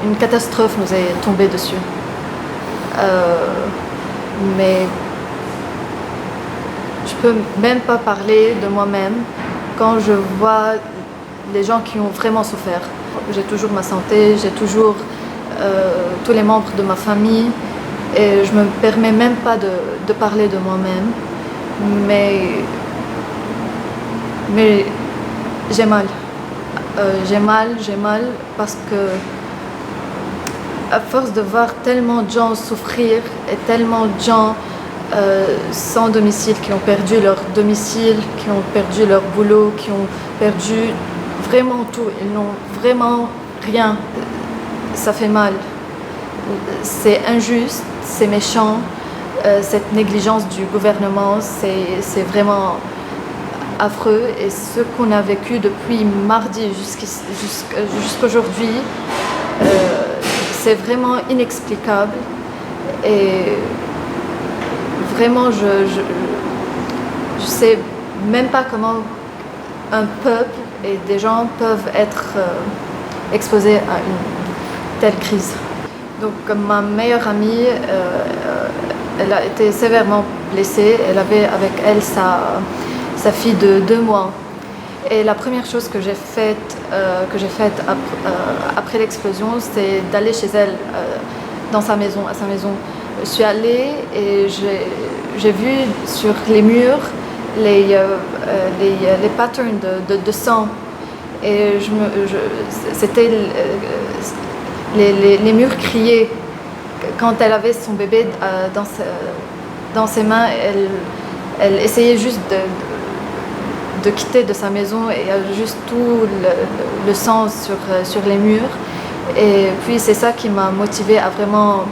une catastrophe nous est tombée dessus. Mais je peux même pas parler de moi-même quand je vois les gens qui ont vraiment souffert. J'ai toujours ma santé, j'ai toujours tous les membres de ma famille et je me permets même pas de parler de moi-même. Mais j'ai mal. J'ai mal parce que à force de voir tellement de gens souffrir et tellement de gens sans domicile, qui ont perdu leur domicile, qui ont perdu leur boulot, qui ont perdu vraiment tout, ils n'ont vraiment rien. Ça fait mal. C'est injuste, c'est méchant. Cette négligence du gouvernement, c'est vraiment affreux. Et ce qu'on a vécu depuis mardi jusqu'aujourd'hui, c'est vraiment inexplicable. Et vraiment, je sais même pas comment un peuple et des gens peuvent être exposés à une telle crise. Donc, ma meilleure amie, elle a été sévèrement blessée. Elle avait avec elle sa fille de 2 mois. Et la première chose que j'ai faite après l'explosion, c'est d'aller chez elle, à sa maison. Je suis allée et j'ai vu sur les murs les patterns de sang. Et c'était les murs criaient. Quand elle avait son bébé dans ses mains, elle essayait juste de quitter de sa maison et il y a juste tout le sang sur les murs. Et puis c'est ça qui m'a motivée à vraiment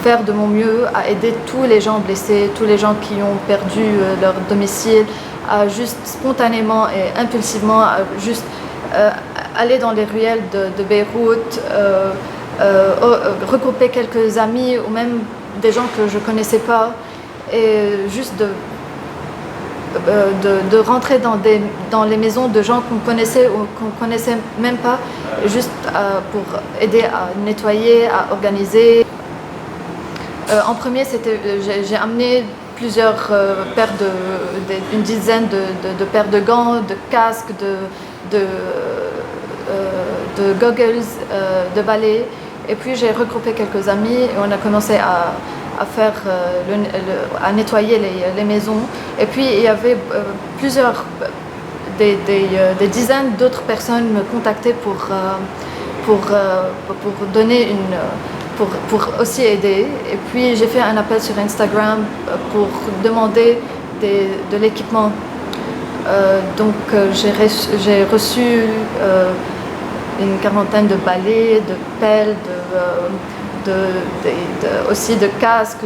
faire de mon mieux, à aider tous les gens blessés, tous les gens qui ont perdu leur domicile, à juste spontanément et impulsivement à juste aller dans les ruelles de Beyrouth, regrouper quelques amis ou même des gens que je ne connaissais pas et juste de rentrer dans les maisons de gens qu'on connaissait ou qu'on ne connaissait même pas, juste pour aider à nettoyer, à organiser. En premier, j'ai amené plusieurs paires une dizaine de paires de gants, de casques, de goggles, de balais. Et puis j'ai regroupé quelques amis et on a commencé à nettoyer les maisons. Et puis il y avait des dizaines d'autres personnes me contactaient pour donner pour aussi aider. Et puis j'ai fait un appel sur Instagram pour demander de l'équipement. Donc j'ai reçu une quarantaine de balais, de pelles, aussi de casques,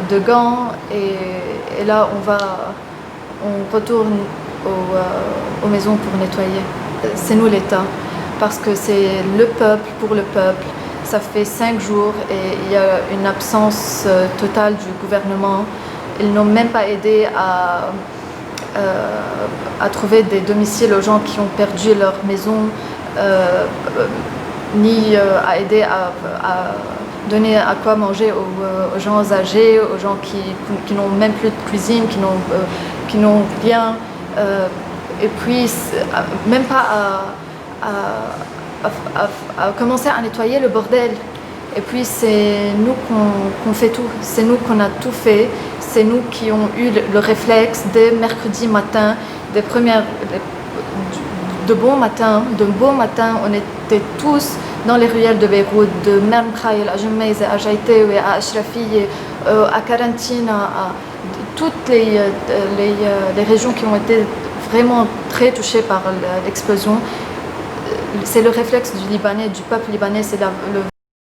de gants. Et là on retourne aux maisons pour nettoyer. C'est nous l'État, parce que c'est le peuple pour le peuple. Ça fait 5 jours et il y a une absence totale du gouvernement. Ils n'ont même pas aidé à trouver des domiciles aux gens qui ont perdu leur maison, ni à aider à donner à quoi manger aux gens âgés, aux gens qui n'ont même plus de cuisine, qui n'ont rien. Et puis même pas à commencer à nettoyer le bordel. Et puis c'est nous qu'on fait tout, c'est nous qu'on a tout fait, c'est nous qui avons eu le réflexe dès mercredi matin, de beaux matins, on était tous dans les ruelles de Beyrouth, de Mer Mkhaïl à Jumeizeh, à Jaïté, à Ashrafi, à Karantine, à toutes les régions qui ont été vraiment très touchées par l'explosion. C'est le réflexe du Libanais, du peuple libanais, c'est le